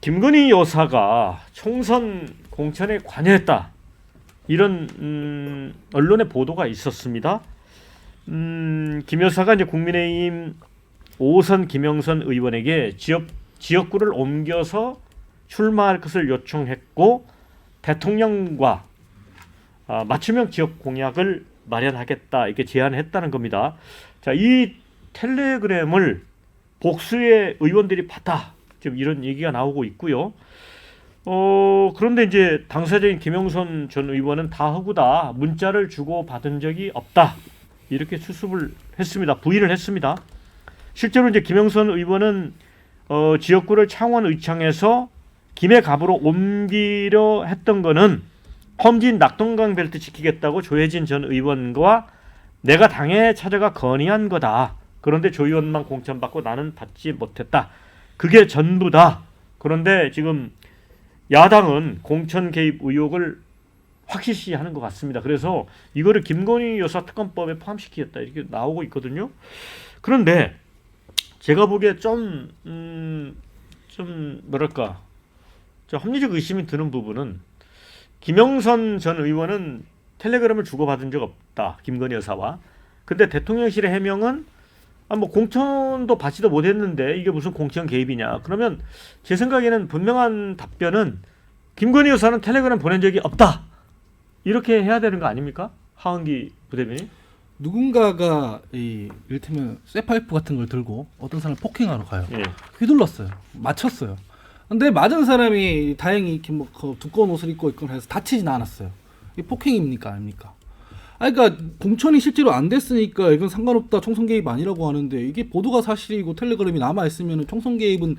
김건희 여사가 총선 공천에 관여했다. 이런 언론의 보도가 있었습니다. 김 여사가 이제 국민의힘 5선 김영선 의원에게 지역구를 옮겨서 출마할 것을 요청했고 대통령과 맞춤형 지역 공약을 마련하겠다 이렇게 제안했다는 겁니다. 자, 이 텔레그램을 복수의 의원들이 봤다. 지금 이런 얘기가 나오고 있고요. 그런데 이제 당사자인 김영선 전 의원은 다 허구다. 문자를 주고 받은 적이 없다. 이렇게 수습을 했습니다. 부인을 했습니다. 실제로 이제 김영선 의원은 지역구를 창원 의창에서 김해갑으로 옮기려 했던 거는 험진 낙동강 벨트 지키겠다고 조혜진 전 의원과 내가 당에 찾아가 건의한 거다. 그런데 조 의원만 공천받고 나는 받지 못했다. 그게 전부다. 그런데 지금 야당은 공천 개입 의혹을 확실시하는 것 같습니다. 그래서 이거를 김건희 여사 특검법에 포함시키겠다 이렇게 나오고 있거든요. 그런데 제가 보기에 좀 뭐랄까 좀 합리적 의심이 드는 부분은 김영선 전 의원은 텔레그램을 주고받은 적 없다. 김건희 여사와. 근데 대통령실의 해명은 뭐 공천도 받지도 못했는데 이게 무슨 공천 개입이냐. 그러면 제 생각에는 분명한 답변은 김건희 여사는 텔레그램 보낸 적이 없다. 이렇게 해야 되는 거 아닙니까? 하은기 부대변인. 누군가가 이를테면 쇠파이프 같은 걸 들고 어떤 사람을 폭행하러 가요. 예. 휘둘렀어요. 맞췄어요. 근데 맞은 사람이 다행히 이렇게 뭐 두꺼운 옷을 입고 있거나 해서 다치진 않았어요. 이게 폭행입니까 아닙니까? 그러니까 공천이 실제로 안 됐으니까 이건 상관없다, 총선 개입 아니라고 하는데 이게 보도가 사실이고 텔레그램이 남아 있으면 총선 개입은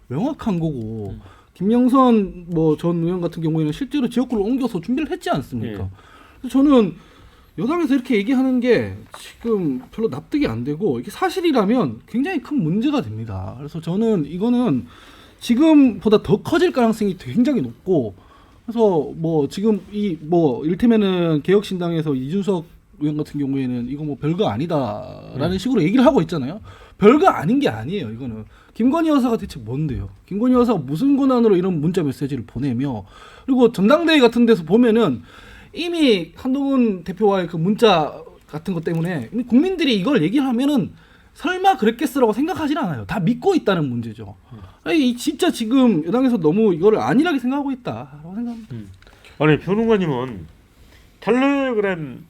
명확한 거고. 김영선 뭐 전 의원 같은 경우에는 실제로 지역구를 옮겨서 준비를 했지 않습니까? 예. 그래서 저는 여당에서 이렇게 얘기하는 게 지금 별로 납득이 안 되고 이게 사실이라면 굉장히 큰 문제가 됩니다. 그래서 저는 이거는 지금보다 더 커질 가능성이 굉장히 높고, 그래서 뭐 지금 이를테면은 개혁신당에서 이준석 의원 같은 경우에는 이거 뭐 별거 아니다라는 식으로 얘기를 하고 있잖아요. 별거 아닌 게 아니에요. 이거는 김건희 여사가 대체 뭔데요? 김건희 여사가 무슨 권한으로 이런 문자 메시지를 보내며, 그리고 전당대회 같은 데서 보면은 이미 한동훈 대표와의 그 문자 같은 것 때문에 국민들이 이걸 얘기하면은 설마 그랬겠어라고 생각하진 않아요. 다 믿고 있다는 문제죠. 아니, 진짜 지금 여당에서 너무 이거를 안일하게 생각하고 있다라고 생각합니다. 아니 평론가님은 텔레그램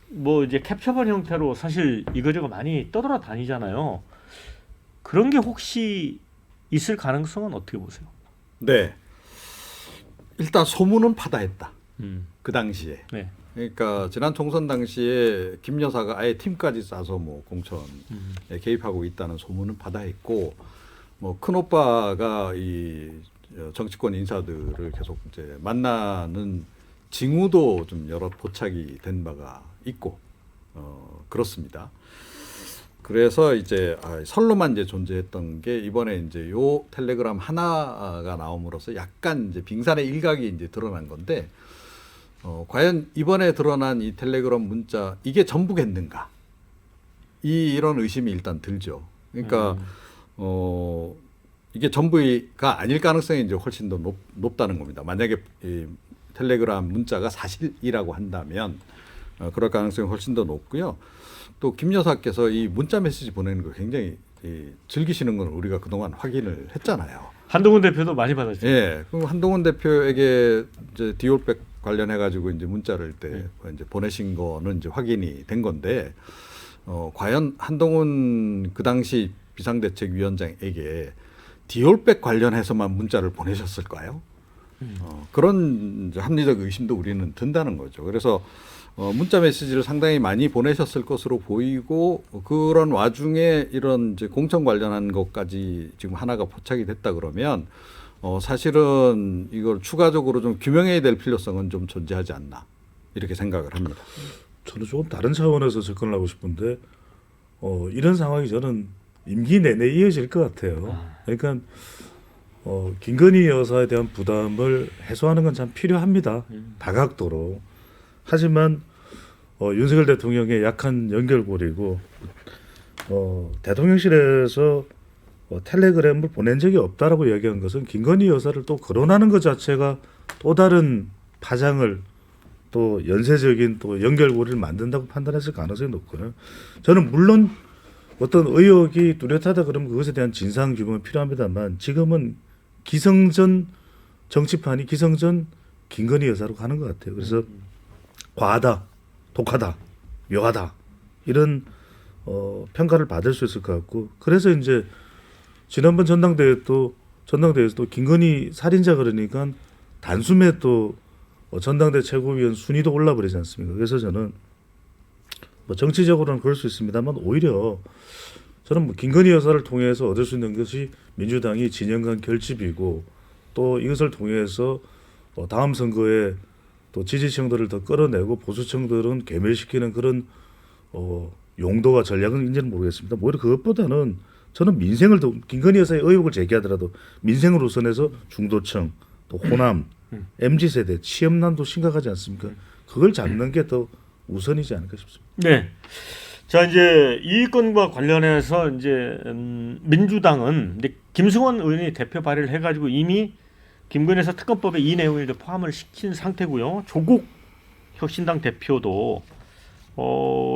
뭐 이제 캡처본 형태로 사실 이거저거 많이 떠돌아다니잖아요. 그런 게 혹시 있을 가능성은 어떻게 보세요? 네. 일단 소문은 파다했다. 그 당시에. 네. 그러니까 지난 총선 당시에 김 여사가 아예 팀까지 짜서 뭐 공천에 개입하고 있다는 소문은 파다했고, 뭐 큰 오빠가 이 정치권 인사들을 계속 이제 만나는 징후도 좀 여러 포착이 된 바가 있고, 그렇습니다. 그래서 이제 설로만 이제 존재했던 게 이번에 이제 요 텔레그램 하나가 나옴으로써 약간 이제 빙산의 일각이 이제 드러난 건데, 과연 이번에 드러난 이 텔레그램 문자 이게 전부겠는가? 이런 의심이 일단 들죠. 그러니까 이게 전부가 아닐 가능성이 이제 훨씬 더 높다는 겁니다. 만약에 이 텔레그램 문자가 사실이라고 한다면 그럴 가능성이 훨씬 더 높고요. 또 김 여사께서 이 문자 메시지 보내는 거 굉장히 즐기시는 건 우리가 그동안 확인을 했잖아요. 한동훈 대표도 많이 받았죠. 예, 그럼 한동훈 대표에게 이제 디올백 관련해 가지고 이제 문자를 이제 보내신 거는 이제 확인이 된 건데, 과연 한동훈 그 당시 비상대책위원장에게 디올백 관련해서만 문자를 보내셨을까요? 그런 이제 합리적 의심도 우리는 든다는 거죠. 그래서 문자 메시지를 상당히 많이 보내셨을 것으로 보이고, 그런 와중에 이런 이제 공천 관련한 것까지 지금 하나가 포착이 됐다 그러면 사실은 이걸 추가적으로 좀 규명해야 될 필요성은 좀 존재하지 않나 이렇게 생각을 합니다. 저는 조금 다른 차원에서 접근을 하고 싶은데 이런 상황이 저는 임기 내내 이어질 것 같아요. 그러니까 김건희 여사에 대한 부담을 해소하는 건 참 필요합니다. 다각도로. 하지만 윤석열 대통령의 약한 연결고리고 대통령실에서 텔레그램을 보낸 적이 없다라고 이야기한 것은 김건희 여사를 또 거론하는 것 자체가 또 다른 파장을 또 연쇄적인 또 연결고리를 만든다고 판단했을 가능성이 높고요. 저는 물론 어떤 의혹이 뚜렷하다 그러면 그것에 대한 진상 규명은 필요합니다만 지금은 기성전 정치판이 기성전 김건희 여사로 가는 것 같아요. 그래서 과하다, 독하다, 묘하다 이런 평가를 받을 수 있을 것 같고 그래서 이제 지난번 전당대회에서도 김건희 살인자 그러니까 단숨에 또 전당대 최고위원 순위도 올라버리지 않습니까? 그래서 저는 뭐 정치적으로는 그럴 수 있습니다만 오히려 저는 뭐 김건희 여사를 통해서 얻을 수 있는 것이 민주당이 진영 간 결집이고 또 이것을 통해서 다음 선거에 또 지지층들을 더 끌어내고 보수층들은 괴멸시키는 그런 용도와 전략은 인지는 모르겠습니다. 오히려 그것보다는 저는 민생을 더 김건희 여사의 의혹을 제기하더라도 민생을 우선해서 중도층 또 호남 MZ세대 취업난도 심각하지 않습니까? 그걸 잡는 게 더 우선이지 않을까 싶습니다. 네. 자 이제 이 건과 관련해서 이제 민주당은 이제 김승원 의원이 대표 발의를 해가지고 이미 김건희 여사 특검법에 이 내용을 이제 포함을 시킨 상태고요. 조국 혁신당 대표도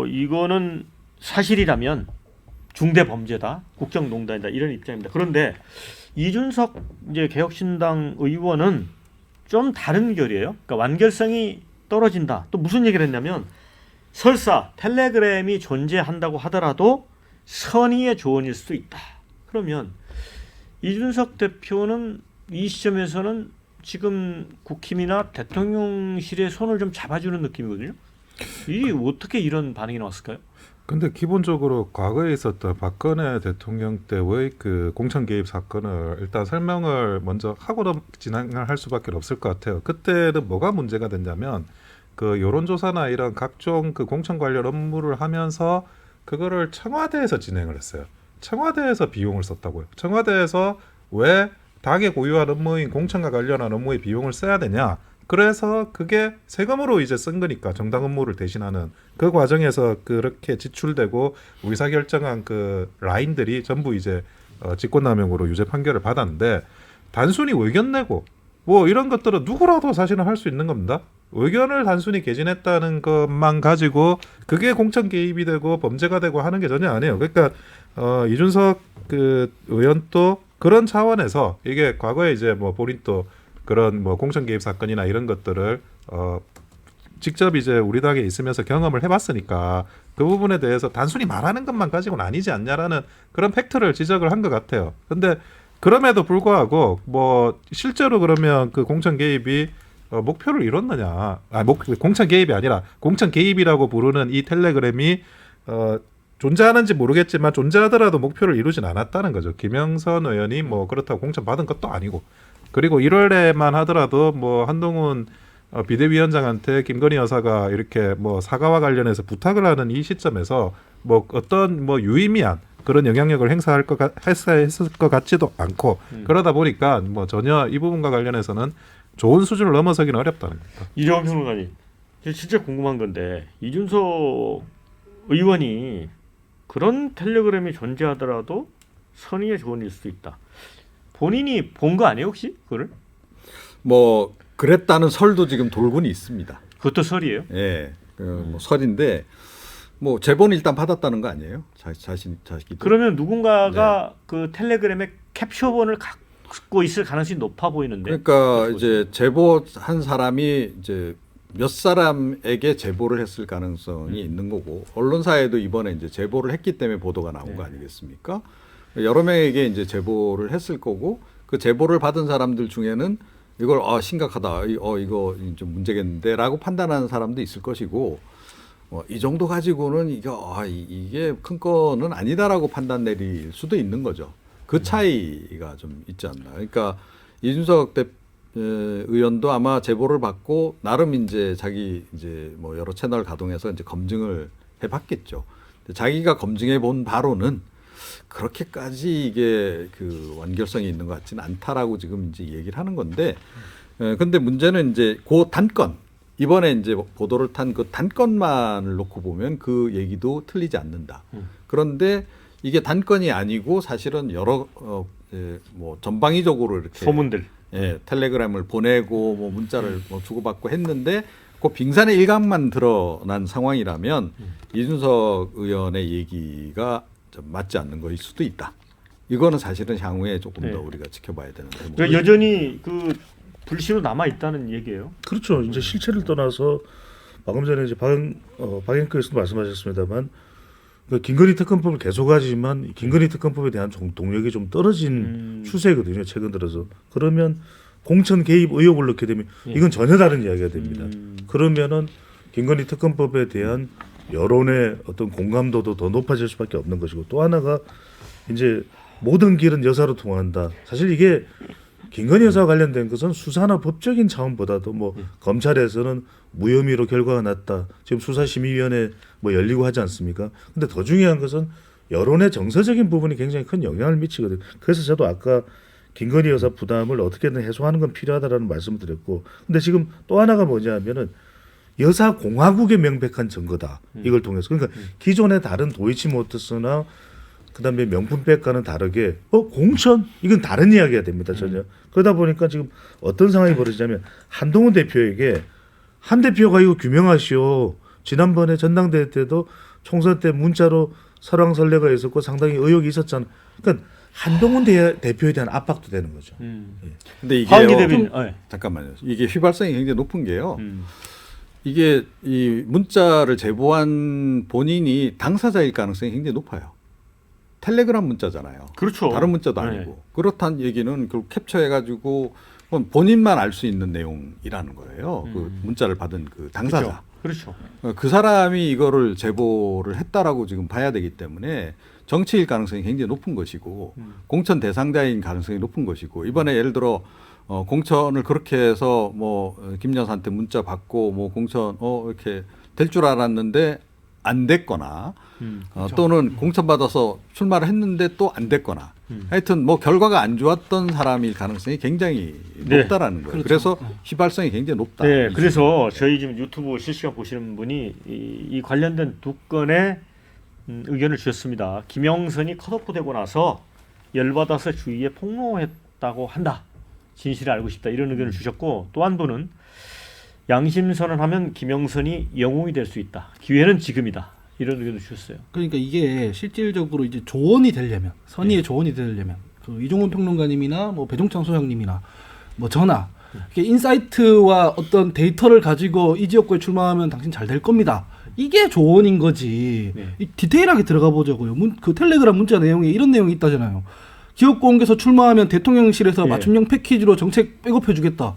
이거는 사실이라면 중대 범죄다, 국정농단이다 이런 입장입니다. 그런데 이준석 이제 개혁신당 의원은 좀 다른 결이에요. 그러니까 완결성이 떨어진다. 또 무슨 얘기를 했냐면 설사 텔레그램이 존재한다고 하더라도 선의의 조언일 수도 있다. 그러면 이준석 대표는 이 시점에서는 지금 국힘이나 대통령실의 손을 좀 잡아주는 느낌이거든요. 이 어떻게 이런 반응이 나왔을까요? 근데 기본적으로 과거에 있었던 박근혜 대통령 때의 그 공천 개입 사건을 일단 설명을 먼저 하고 진행을 할 수밖에 없을 것 같아요. 그때는 뭐가 문제가 됐냐면 그 여론조사나 이런 각종 그 공천 관련 업무를 하면서 그거를 청와대에서 진행을 했어요. 청와대에서 비용을 썼다고요. 청와대에서 왜 당의 고유한 업무인 공천과 관련한 업무에 비용을 써야 되냐? 그래서 그게 세금으로 이제 쓴 거니까 정당 업무를 대신하는 그 과정에서 그렇게 지출되고 의사결정한 그 라인들이 전부 이제 직권남용으로 유죄 판결을 받았는데 단순히 의견 내고 뭐 이런 것들은 누구라도 사실은 할 수 있는 겁니다. 의견을 단순히 개진했다는 것만 가지고 그게 공천 개입이 되고 범죄가 되고 하는 게 전혀 아니에요. 그러니까 이준석 그 의원도 그런 차원에서 이게 과거에 이제 뭐 본인 또 그런 뭐 공천 개입 사건이나 이런 것들을 직접 이제 우리 당에 있으면서 경험을 해봤으니까 그 부분에 대해서 단순히 말하는 것만 가지고는 아니지 않냐라는 그런 팩트를 지적을 한 것 같아요. 근데 그럼에도 불구하고 뭐 실제로 그러면 그 공천 개입이 목표를 이뤘느냐? 공천 개입이 아니라 공천 개입이라고 부르는 이 텔레그램이 존재하는지 모르겠지만 존재하더라도 목표를 이루진 않았다는 거죠. 김영선 의원이 뭐 그렇다고 공천 받은 것도 아니고. 그리고 1월에만 하더라도 뭐 한동훈 비대위원장한테 김건희 여사가 이렇게 뭐 사과와 관련해서 부탁을 하는 이 시점에서 뭐 어떤 뭐 유의미한 그런 영향력을 했을 것 같지도 않고 그러다 보니까 뭐 전혀 이 부분과 관련해서는 좋은 수준을 넘어서기는 어렵다는 겁니다. 이정환 평론가님, 진짜 궁금한 건데 이준석 의원이 그런 텔레그램이 존재하더라도 선의의 조언일 수도 있다. 본인이 본 거 아니에요 혹시 그거를? 뭐 그랬다는 설도 지금 돌고는 있습니다. 그것도 설이에요? 예, 뭐 설인데 뭐 제보는 일단 받았다는 거 아니에요? 자신이. 그러면 누군가가 그 텔레그램의 캡처본을 갖고 있을 가능성이 높아 보이는데. 그러니까 이제 제보한 사람이 이제 몇 사람에게 제보를 했을 가능성이 있는 거고 언론사에도 이번에 이제 제보를 했기 때문에 보도가 나온 거 아니겠습니까? 여러 명에게 이제 제보를 했을 거고 그 제보를 받은 사람들 중에는 이걸 심각하다, 이거 좀 문제겠는데라고 판단하는 사람도 있을 것이고 이 정도 가지고는 이게 큰 건은 아니다라고 판단 내릴 수도 있는 거죠. 그 차이가 좀 있지 않나. 그러니까 이준석 의원도 아마 제보를 받고 나름 이제 자기 이제 뭐 여러 채널 가동해서 이제 검증을 해봤겠죠. 자기가 검증해 본 바로는 그렇게까지 이게 그 완결성이 있는 것 같지는 않다라고 지금 이제 얘기를 하는 건데, 근데 문제는 이제 그 단건 이번에 이제 보도를 탄 그 단건만을 놓고 보면 그 얘기도 틀리지 않는다. 그런데 이게 단건이 아니고 사실은 여러 뭐 전방위적으로 이렇게 소문들. 텔레그램을 보내고 뭐 문자를 뭐 주고받고 했는데 그 빙산의 일각만 드러난 상황이라면 이준석 의원의 얘기가 좀 맞지 않는 것일 수도 있다. 이거는 사실은 향후에 조금 더 우리가 지켜봐야 되는 대목이죠. 그러니까 여전히 그 불씨로 남아 있다는 얘기예요. 그렇죠. 이제 실체를 떠나서 방금 전에 이제 박영근 교수도 말씀하셨습니다만 그 김건희 특검법을 계속하지만 김건희 특검법에 대한 동력이 좀 떨어진 추세거든요. 최근 들어서. 그러면 공천 개입 의혹을 넣게 되면 이건 전혀 다른 이야기가 됩니다. 그러면은 김건희 특검법에 대한 여론의 어떤 공감도도 더 높아질 수밖에 없는 것이고 또 하나가 이제 모든 길은 여사로 통한다. 사실 이게 김건희 여사와 관련된 것은 수사나 법적인 차원보다도 뭐 검찰에서는 무혐의로 결과가 났다. 지금 수사심의위원회 뭐 열리고 하지 않습니까? 근데 더 중요한 것은 여론의 정서적인 부분이 굉장히 큰 영향을 미치거든요. 그래서 저도 아까 김건희 여사 부담을 어떻게든 해소하는 건 필요하다라는 말씀을 드렸고, 근데 지금 또 하나가 뭐냐면은 여사 공화국의 명백한 증거다. 이걸 통해서 그러니까 기존의 다른 도이치모터스나 그다음에 명품백과는 다르게 공천 이건 다른 이야기가 됩니다 전혀. 그러다 보니까 지금 어떤 상황이 벌어지냐면 한동훈 대표에게 한 대표가 이거 규명하시오. 지난번에 전당대회 때도 총선 때 문자로 설왕설래가 있었고 상당히 의혹이 있었잖아. 그러니까 한동훈 대표에 대한 압박도 되는 거죠. 근데 이게 하은기 대변인. 잠깐만요. 이게 휘발성이 굉장히 높은 게요. 이게 이 문자를 제보한 본인이 당사자일 가능성이 굉장히 높아요. 텔레그램 문자잖아요. 그렇죠. 다른 문자도 아니고. 그렇다는 얘기는 결국 캡처해가지고 본인만 알 수 있는 내용이라는 거예요. 그 문자를 받은 그 당사자. 그렇죠. 그 사람이 이거를 제보를 했다라고 지금 봐야 되기 때문에 정치일 가능성이 굉장히 높은 것이고 공천 대상자인 가능성이 높은 것이고 이번에 예를 들어 공천을 그렇게 해서 뭐 김 여사한테 문자 받고 뭐 공천 이렇게 될 줄 알았는데 안 됐거나 또는 공천 받아서 출마를 했는데 또 안 됐거나 하여튼 뭐 결과가 안 좋았던 사람일 가능성이 굉장히 높다라는 거예요. 그래서 휘발성이 굉장히 높다. 네, 그래서 저희 지금 유튜브 실시간 보시는 분이 이 관련된 두 건의 의견을 주셨습니다. 김영선이 컷오프되고 나서 열받아서 주위에 폭로했다고 한다. 진실을 알고 싶다. 이런 의견을 주셨고 또 한 분은 양심선언하면 김영선이 영웅이 될 수 있다. 기회는 지금이다. 이런 의견을 주셨어요. 그러니까 이게 실질적으로 이제 조언이 되려면 선의의 조언이 되려면 그 이종훈 평론가님이나 뭐 배종찬 소장님이나 뭐 저나 이렇게 인사이트와 어떤 데이터를 가지고 이 지역구에 출마하면 당신 잘 될 겁니다. 이게 조언인 거지. 이 디테일하게 들어가 보자고요. 그 텔레그램 문자 내용에 이런 내용이 있다잖아요. 지역구 옮겨서 출마하면 대통령실에서 맞춤형 패키지로 정책 백업해주겠다.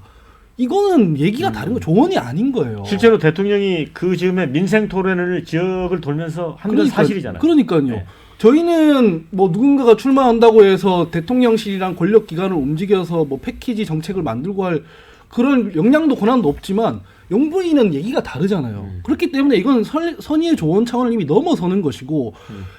이거는 얘기가 다른 거 조언이 아닌 거예요. 실제로 대통령이 그 즈음에 민생 토론을 지역을 돌면서 한 건 사실이잖아요. 그러니까요. 네. 저희는 뭐 누군가가 출마한다고 해서 대통령실이랑 권력기관을 움직여서 뭐 패키지 정책을 만들고 할 그런 역량도 권한도 없지만 영부인은 얘기가 다르잖아요. 그렇기 때문에 이건 선의의 조언 차원을 이미 넘어서는 것이고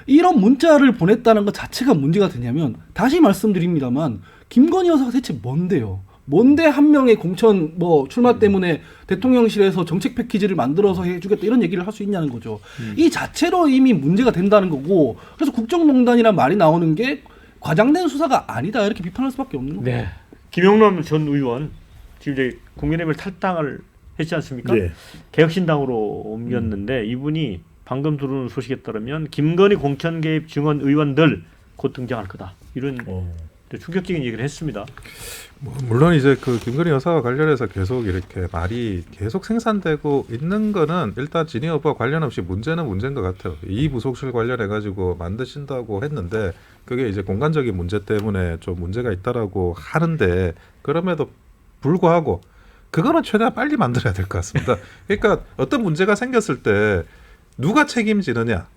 이런 문자를 보냈다는 것 자체가 문제가 되냐면 다시 말씀드립니다만 김건희 여사가 대체 뭔데요? 뭔데 한 명의 공천 뭐 출마 때문에 대통령실에서 정책 패키지를 만들어서 해주겠다 이런 얘기를 할 수 있냐는 거죠. 이 자체로 이미 문제가 된다는 거고 그래서 국정농단이란 말이 나오는 게 과장된 수사가 아니다 이렇게 비판할 수밖에 없는 거예요. 네. 김용남 전 의원 지금 이제 국민의힘을 탈당을 했지 않습니까? 네. 개혁신당으로 옮겼는데 이분이 방금 들어온 소식에 따르면 김건희 공천 개입 증언 의원들 곧 등장할 거다. 이런 충격적인 얘기를 했습니다. 뭐 물론 이제 그 김건희 여사와 관련해서 계속 이렇게 말이 계속 생산되고 있는 거는 일단 진위 여부와 관련 없이 문제는 문제인 것 같아요. 이 부속실 관련해 가지고 만드신다고 했는데 그게 이제 공간적인 문제 때문에 좀 문제가 있다라고 하는데 그럼에도 불구하고 그거는 최대한 빨리 만들어야 될 것 같습니다. 그러니까 어떤 문제가 생겼을 때 누가 책임지느냐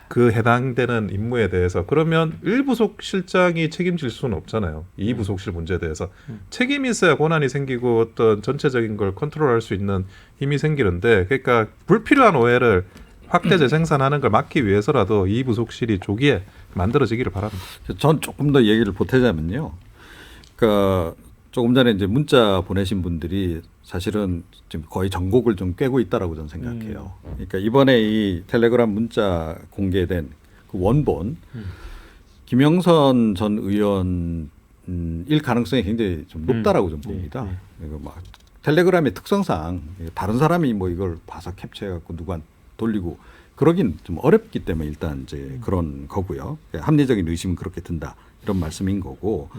그 해당되는 임무에 대해서 그러면 1부속 실장이 책임질 수는 없잖아요. 2부속실 문제에 대해서 책임이 있어야 권한이 생기고 어떤 전체적인 걸 컨트롤할 수 있는 힘이 생기는데 그러니까 불필요한 오해를 확대 재생산하는 걸 막기 위해서라도 2부속실이 조기에 만들어지기를 바랍니다. 전 조금 더 얘기를 보태자면요. 그러니까 조금 전에 이제 문자 보내신 분들이 사실은 지금 거의 전곡을 좀 꿰고 있다라고 저는 생각해요. 그러니까 이번에 이 텔레그램 문자 공개된 그 그 원본 김영선 전 의원 일 가능성이 굉장히 좀 높다라고 좀 봅니다. 이거 막 텔레그램의 특성상 다른 사람이 뭐 이걸 봐서 캡처해갖고 누구한테 돌리고 그러긴 좀 어렵기 때문에 일단 이제 그런 거고요. 합리적인 의심은 그렇게 든다 이런 말씀인 거고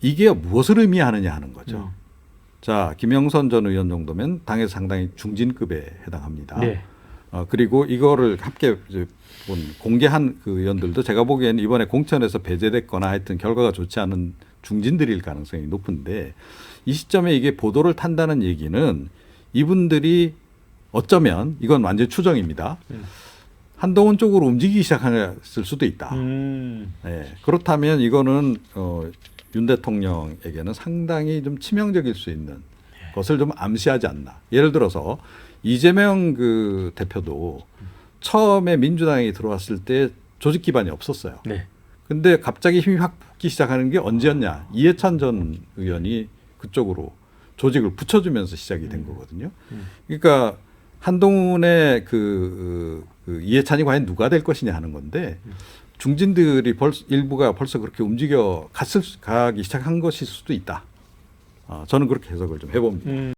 이게 무엇을 의미하느냐 하는 거죠. 자, 김영선 전 의원 정도면 당에서 상당히 중진급에 해당합니다. 네. 그리고 이거를 함께 이제 공개한 그 의원들도 제가 보기에는 이번에 공천에서 배제됐거나 하여튼 결과가 좋지 않은 중진들일 가능성이 높은데 이 시점에 이게 보도를 탄다는 얘기는 이분들이 어쩌면 이건 완전 추정입니다. 한동훈 쪽으로 움직이기 시작했을 수도 있다. 네, 그렇다면 이거는 윤 대통령에게는 상당히 좀 치명적일 수 있는 것을 좀 암시하지 않나. 예를 들어서 이재명 그 대표도 처음에 민주당에 들어왔을 때 조직 기반이 없었어요. 네. 근데 갑자기 힘이 확 붙기 시작하는 게 언제였냐. 이해찬 전 의원이 그쪽으로 조직을 붙여주면서 시작이 된 거거든요. 그러니까 한동훈의 그 이해찬이 과연 누가 될 것이냐 하는 건데 중진들이 일부가 벌써 그렇게 가기 시작한 것일 수도 있다. 저는 그렇게 해석을 좀 해봅니다.